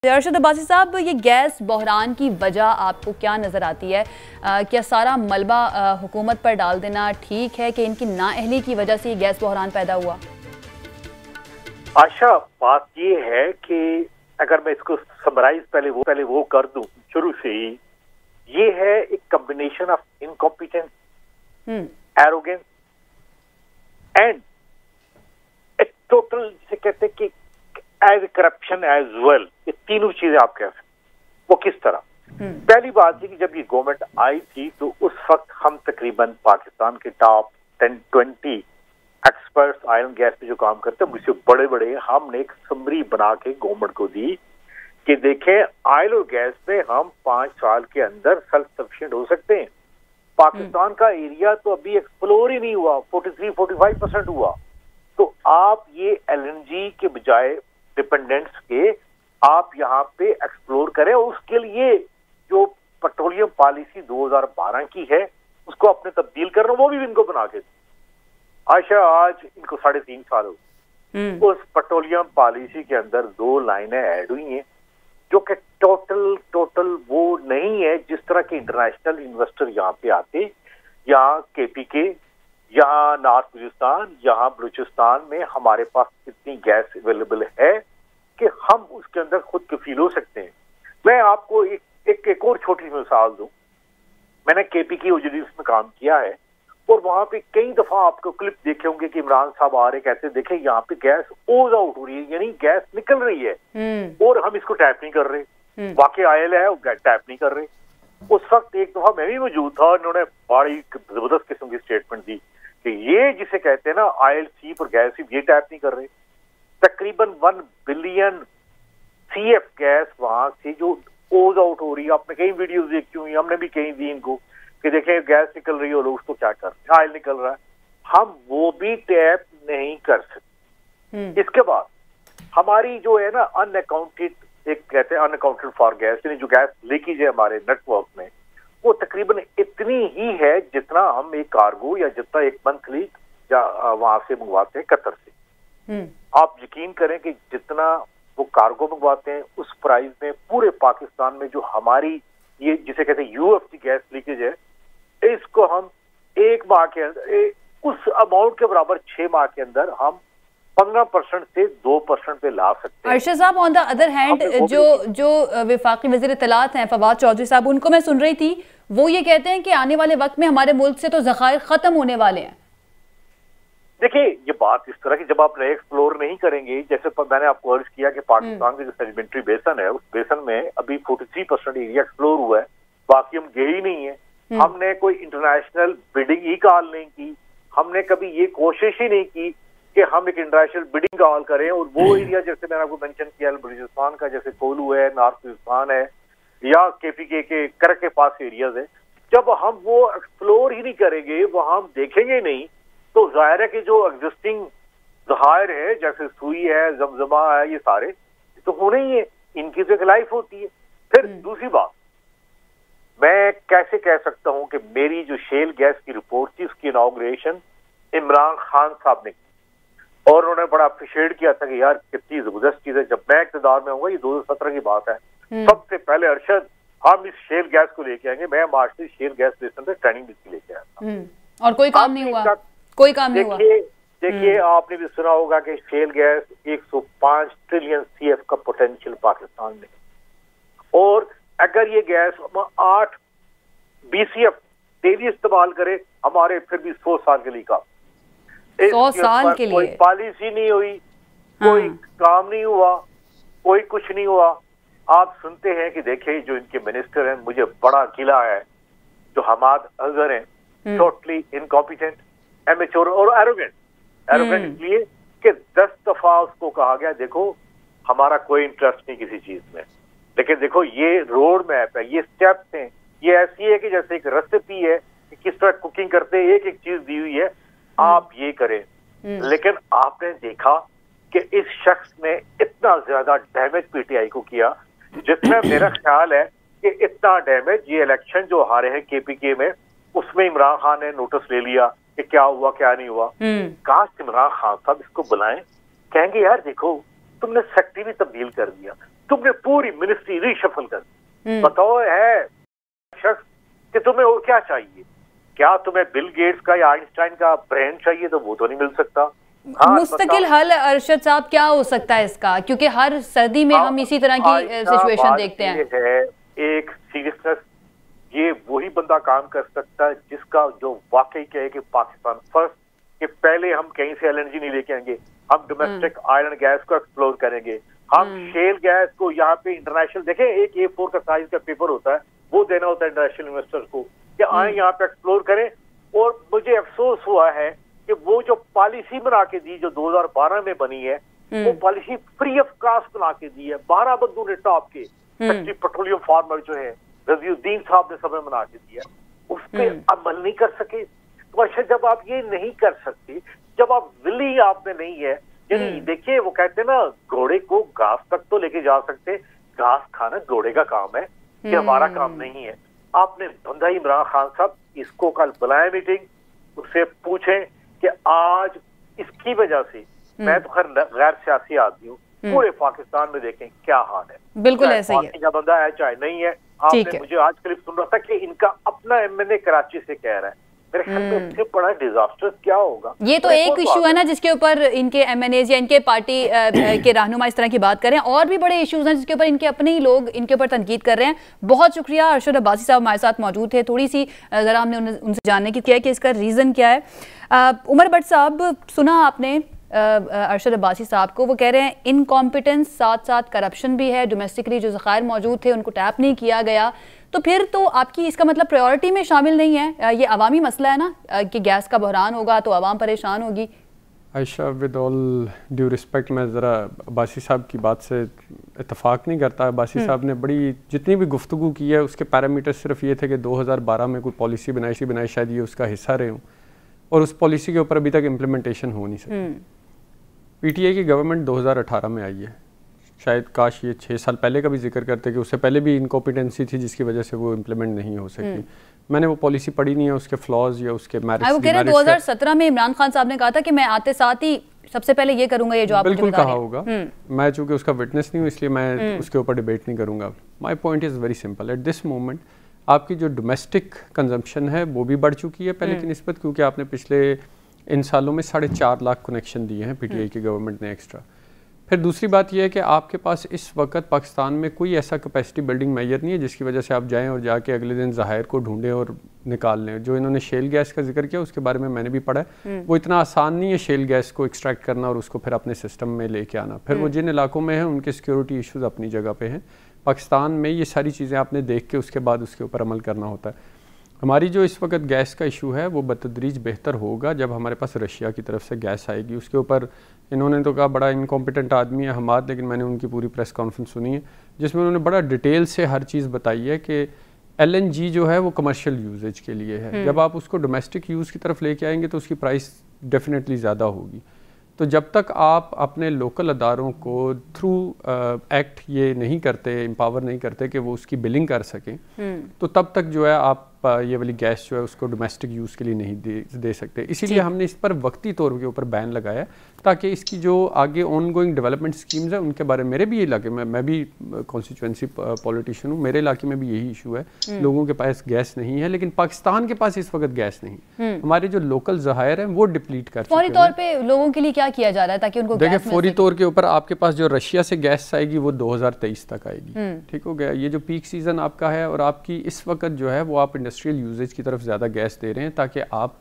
अरशद अब्बासी साहब, ये गैस बहरान की वजह आपको क्या नज़र आती है? क्या सारा मलबा हुकूमत पर डाल देना ठीक है कि इनकी नाअहली की वजह से ये गैस बहरान पैदा हुआ? आशा, बात ये है कि अगर मैं इसको समराइज पहले वो कर दूं शुरू से ही, ये है एक combination of incompetence, arrogance and एक टोटल, जिसे कहते हैं कि एज करप्शन एज वेल। ये तीनों चीजें आप कह सकते। वो किस तरह? पहली बात है कि जब ये गवर्नमेंट आई थी तो उस वक्त हम तकरीबन पाकिस्तान के top 10-20 experts oil and gas पे जो काम करते हैं, मुझसे बड़े बड़े, हमने एक समरी बना के गवर्नमेंट को दी कि देखें ऑयल और गैस पे हम 5 साल के अंदर सेल्फ सफिशिएंट हो सकते हैं। पाकिस्तान का एरिया तो अभी एक्सप्लोर ही नहीं हुआ, 43-45% हुआ। तो आप ये LNG के बजाय डिपेंडेंट्स के आप यहाँ पे एक्सप्लोर करें, और उसके लिए जो पेट्रोलियम पॉलिसी 2012 की है उसको अपने तब्दील करना, वो भी इनको बना के आशा आज इनको 3.5 साल हो। उस पेट्रोलियम पॉलिसी के अंदर 2 लाइनें ऐड हुई हैं जो कि टोटल वो नहीं है जिस तरह के इंटरनेशनल इन्वेस्टर यहाँ पे आते। यहाँ KPK, यहाँ नॉर्थ बलूचिस्तान, यहाँ बलूचिस्तान में हमारे पास इतनी गैस अवेलेबल है कि हम उसके अंदर खुद कफील हो सकते हैं। मैं आपको एक और छोटी सी मिसाल दूं। मैंने KPK OGDs में काम किया है और वहां पे कई दफा आपको क्लिप देखे होंगे कि इमरान साहब आ रहे कहते देखें यहाँ पे गैस ओज आउट हो रही है, यानी गैस निकल रही है और हम इसको टैप नहीं कर रहे। वाकई आयल है, टैप नहीं कर रहे। उस वक्त एक दफा मैं भी मौजूद था, उन्होंने बड़ी जबरदस्त किस्म की स्टेटमेंट दी कि ये जिसे कहते हैं ना ILC और गैस, ये टैप नहीं कर रहे। तकरीबन 1 बिलियन CF गैस वहां से जो ओज आउट हो रही है, आपने कई वीडियोस देखी हुई, हमने भी कहीं दी इनको कि देखें गैस निकल रही है और लोग उसको क्या कर रहे हैं, ऑयल निकल रहा है, हम वो भी टैप नहीं कर सकते। इसके बाद हमारी जो है ना अनअकाउंटेड, एक कहते हैं अनअकाउंटेड फॉर गैस, यानी जो गैस लीकेज है हमारे नेटवर्क में, वो तकरीबन इतनी ही है जितना हम एक कार्गो या जितना एक मंथली वहां से मंगवाते हैं कतर से। आप यकीन करें कि जितना वो कार्गो मंगवाते हैं उस प्राइस में पूरे पाकिस्तान में जो हमारी ये जिसे कहते हैं UFC गैस लीकेज है, इसको हम 1 माह के अंदर उस अमाउंट के बराबर 6 माह के अंदर हम 15% से 2% पे ला सकते हैं। अरशद साहब, ऑन द अदर हैंड जो वफाकी वज़ीर इत्तलात हैं फवाद चौधरी साहब, उनको मैं सुन रही थी, वो ये कहते हैं कि आने वाले वक्त में हमारे मुल्क से तो ज़खायर खत्म होने वाले हैं। देखिए, ये बात इस तरह की जब आप नए एक्सप्लोर नहीं करेंगे, जैसे मैंने आपको अर्ज किया कि पाकिस्तान के जो सेडिमेंट्री बेसन है, उस बेसन में अभी 43% एरिया एक्सप्लोर हुआ है, बाकी हम गए ही नहीं है। हमने कोई इंटरनेशनल बिडिंग ही कॉल नहीं की, हमने कभी ये कोशिश ही नहीं की कि हम एक इंटरनेशनल बिडिंग कॉल करें। और वो एरिया जैसे मैंने आपको मेंशन किया बलूचिस्तान का, जैसे कोलू है, नॉर्थ बलूचिस्तान है, या KPK के करक के पास एरियाज है, जब हम वो एक्सप्लोर ही नहीं करेंगे, वो हम देखेंगे नहीं, तो जाहिर है कि जो एग्जिस्टिंग ज़खायर है जैसे सुई है, जमजमा है, ये सारे तो होने ही है, इनकी तो एक लाइफ होती है। फिर दूसरी बात, मैं कैसे कह सकता हूं कि मेरी जो शेल गैस की रिपोर्ट थी उसकी इनॉग्रेशन इमरान खान साहब ने की और उन्होंने बड़ा अप्रिशिएट किया था कि यार कितनी जबरदस्त चीज है। जब मैं इक़्तिदार में आऊंगा, ये 2017 की बात है, सबसे पहले अरशद हम इस शेल गैस को लेके आएंगे। मैं मार्च से शेल गैस बेसन पे ट्रेनिंग भी लेके आया था और कोई काम नहीं हुआ, कोई काम नहीं हुआ। देखिए आपने भी सुना होगा कि शेल गैस 105 ट्रिलियन CF का पोटेंशियल पाकिस्तान में, और अगर ये गैस 8 BCF डेली इस्तेमाल करे, हमारे फिर भी 100 साल के लिए का 100 साल के लिए कोई पॉलिसी नहीं हुई, कोई काम नहीं हुआ, कोई कुछ नहीं हुआ। आप सुनते हैं कि देखिए जो इनके मिनिस्टर हैं, मुझे बड़ा गिला है, जो हमाद अजहर हैं, टोटली इनकॉम्पिटेंट, एमेच्योर और एरोगेंट इसलिए कि 10 दफा उसको कहा गया देखो हमारा कोई इंटरेस्ट नहीं किसी चीज में, लेकिन देखो ये रोड मैप है, ये स्टेप्स हैं, ये ऐसी है कि जैसे एक रेसिपी है कि किस तरह कुकिंग करते हैं, एक चीज दी हुई है, आप ये करें। लेकिन आपने देखा कि इस शख्स ने इतना ज्यादा डैमेज PTI को किया, जितना मेरा ख्याल है कि इतना डैमेज ये इलेक्शन जो हारे हैं KPK में, उसमें इमरान खान ने नोटिस ले लिया कि क्या हुआ क्या नहीं हुआ। काश इमरान खान साहब इसको बुलाएं, कहेंगे यार देखो तुमने सेक्रेटरी भी तब्दील कर दिया, तुमने पूरी मिनिस्ट्री रीशफल कर दी। बताओ है शख्स कि तुम्हें और क्या चाहिए? क्या तुम्हें बिल गेट्स का या आइंस्टाइन का ब्रेन चाहिए? तो वो तो नहीं मिल सकता। हाँ, मुस्तकिल हल अरशद साहब क्या हो सकता है इसका, क्योंकि हर सर्दी में हम इसी तरह की सिचुएशन देखते हैं। एक सीरियसनेस, ये वही बंदा काम कर सकता है जिसका जो वाकई कहे कि पाकिस्तान फर्स्ट, कि पहले हम कहीं से एलएनजी नहीं लेके आएंगे, हम डोमेस्टिक ऑयल एंड गैस को एक्सप्लोर करेंगे, हम शेल गैस को यहाँ पे इंटरनेशनल, देखें एक A4 का साइज का पेपर होता है, वो देना होता है इंटरनेशनल इन्वेस्टर्स को कि आए यहाँ पे एक्सप्लोर करें। और मुझे अफसोस हुआ है कि वो जो पॉलिसी बना के दी जो 2012 में बनी है, वो पॉलिसी फ्री ऑफ कॉस्ट बना के दी है 12 बंदों ने टॉप के, सेक्रेटरी पेट्रोलियम फार्मर जो है रजीउद्दीन साहब ने समय बना के दिया, उस पर अमल नहीं कर सके। तो अच्छा, जब आप ये नहीं कर सकते, जब आप विली आप में नहीं है, यानी देखिए वो कहते हैं ना, घोड़े को घास तक तो लेके जा सकते, घास खाना घोड़े का काम है, ये हमारा काम नहीं है। आपने बंदा इमरान खान साहब इसको कल बुलाए मीटिंग, उससे पूछें कि आज इसकी वजह से, मैं तो खैर गैर सियासी आदमी हूँ, पूरे पाकिस्तान में देखें क्या हाल है। बिल्कुल ऐसा ही है, बंदा है चाहे नहीं है। आपने मुझे आज क्लिप सुन रहा था कि इनका अपना एमएनए कराची से कह रहा है, मेरे ख्याल में इससे बड़ा डिजास्टर क्या होगा। ये तो एक इशू है ना जिसके ऊपर इनके एमएनएज या इनके पार्टी के रहनुमा इस तरह की बात कर रहे हैं, और भी बड़े इश्यूज हैं जिसके ऊपर इनके अपने ही लोग इनके ऊपर तनकीद कर रहे हैं। बहुत शुक्रिया, अरशद अब्बासी साहब हमारे साथ मौजूद थे। थोड़ी सी जरा हमने उनसे जानने की किया कि इसका रीजन क्या है। उमर भट्ट साहब, सुना आपने अरशद अब्बासी साहब को, वो कह रहे हैं इनकॉम्पिटेंस, साथ साथ करप्शन भी है, डोमेस्टिकली जो ज़खायर मौजूद थे उनको टैप नहीं किया गया। तो फिर तो आपकी इसका मतलब प्रायोरिटी में शामिल नहीं है, ये अवामी मसला है ना कि गैस का बहरान होगा तो आवाम परेशान होगी। Ayesha, with all due respect, मैं ज़रा अब्बासी साहब की बात से इत्तफाक नहीं करता। अब्बासी साहब ने बड़ी जितनी भी गुफ्तगू की है उसके पैरामीटर सिर्फ ये थे कि 2012 में कोई पॉलिसी बनाई, शायद ये उसका हिस्सा रहे हूँ, और उस पॉलिसी के ऊपर अभी तक इम्प्लीमेंटेशन हो नहीं सकी। पीटीआई की गवर्नमेंट 2018 में आई है, शायद काश ये 6 साल पहले का भी जिक्र करते कि उससे पहले भी इनकॉम्पिटेंसी थी जिसकी वजह से वो इम्प्लीमेंट नहीं हो सकी। मैंने वो पॉलिसी पढ़ी नहीं है, उसके फ्लॉज या उसके मेरिट्स। वो कह रहे हैं 2017 में इमरान खान साहब ने कहा था कि मैं आते साथ ही सबसे पहले ये करूंगा, ये जो आप बिल्कुल कहा होगा। मैं चूंकि उसका विटनेस नहीं हूँ इसलिए मैं उसके ऊपर डिबेट नहीं करूंगा। My point is very simple, at this moment आपकी जो डोमेस्टिक कंजम्पशन है वो भी बढ़ चुकी है पहले की निस्बत, क्योंकि आपने पिछले इन सालों में 4.5 लाख कनेक्शन दिए हैं पीटीआई की गवर्नमेंट ने एक्स्ट्रा। फिर दूसरी बात यह है कि आपके पास इस वक्त पाकिस्तान में कोई ऐसा कैपेसिटी बिल्डिंग मैयर नहीं है जिसकी वजह से आप जाएं और जाके अगले दिन ज़ाहिर को ढूंढें और निकाल लें। जो इन्होंने शेल गैस का जिक्र किया उसके बारे में मैंने भी पढ़ा है, वो इतना आसान नहीं है शेल गैस को एक्सट्रैक्ट करना और उसको फिर अपने सिस्टम में लेके आना। फिर वो जिन इलाकों में हैं उनके सिक्योरिटी इशूज़ अपनी जगह पे हैं। पाकिस्तान में ये सारी चीज़ें आपने देख के उसके बाद उसके ऊपर अमल करना होता है। हमारी जो इस वक्त गैस का इशू है वो बतदरीज बेहतर होगा जब हमारे पास रशिया की तरफ से गैस आएगी। उसके ऊपर इन्होंने तो कहा बड़ा इनकॉम्पिटेंट आदमी है हमाद, लेकिन मैंने उनकी पूरी प्रेस कॉन्फ्रेंस सुनी है जिसमें उन्होंने बड़ा डिटेल से हर चीज़ बताई है कि LNG जो है वो कमर्शियल यूजेज के लिए है। जब आप उसको डोमेस्टिक यूज़ की तरफ लेके आएंगे तो उसकी प्राइस डेफिनेटली ज़्यादा होगी। तो जब तक आप अपने लोकल अदारों को थ्रू एक्ट ये नहीं करते, एम्पावर नहीं करते कि वो उसकी बिलिंग कर सकें, तो तब तक जो है आप ये वाली गैस जो है उसको डोमेस्टिक यूज़ के लिए नहीं दे सकते। इसीलिए हमने इस पर वक्ती तौर के ऊपर बैन लगाया ताकि इसकी जो आगे ऑन गोइंग डेवलपमेंट स्कीम्स है उनके बारे में, मेरे भी इलाके में, मैं भी कॉन्स्टिट्यूंसी पॉलिटिशियन हूँ, मेरे इलाके में भी यही इशू है, लोगों के पास गैस नहीं है। लेकिन पाकिस्तान के पास इस वक्त गैस नहीं, हमारे जो लोकल ज़खायर हैं वो डिप्लीट कर चुके हैं। फौरी तौर पे लोगों के लिए क्या किया जा रहा है ताकि उनको देखिए, फौरी तौर के ऊपर आपके पास जो रशिया से गैस आएगी वो 2023 तक आएगी, ठीक हो गया। ये जो पीक सीजन आपका है और आपकी इस वक्त जो है वो आप इंडस्ट्रियल यूजेज की तरफ ज़्यादा गैस दे रहे हैं ताकि आप,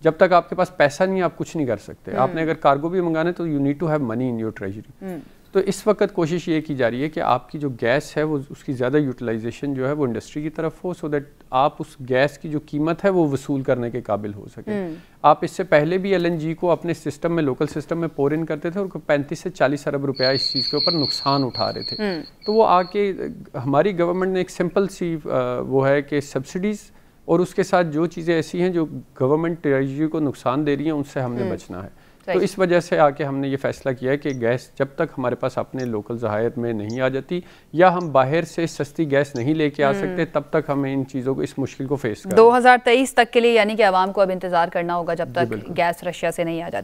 जब तक आपके पास पैसा नहीं आप कुछ नहीं कर सकते। आपने अगर कार्गो भी मंगाना है तो you need to have money in your treasury. तो इस वक्त कोशिश ये की जा रही है कि आपकी जो गैस है वो उसकी ज़्यादा यूटिलाइजेशन जो है वो इंडस्ट्री की तरफ हो, सो दैट आप उस गैस की जो कीमत है वो वसूल करने के काबिल हो सके। आप इससे पहले भी LNG को अपने सिस्टम में, लोकल सिस्टम में पोर इन करते थे और 35 से 40 अरब रुपया इस चीज़ के ऊपर नुकसान उठा रहे थे। तो वो आके हमारी गवर्नमेंट ने एक सिंपल सी वो है कि सब्सिडीज़ और उसके साथ जो चीज़ें ऐसी हैं जो गवर्नमेंट ट्रेजरी को नुकसान दे रही हैं उनसे हमने बचना है। तो इस वजह से आके हमने ये फैसला किया है कि गैस जब तक हमारे पास अपने लोकल ज़खायर में नहीं आ जाती या हम बाहर से सस्ती गैस नहीं लेके आ सकते, तब तक हमें इन चीज़ों को, इस मुश्किल को फेस करना। 2023 तक के लिए यानी कि आवाम को अब इंतज़ार करना होगा जब तक गैस रशिया से नहीं आ जाती।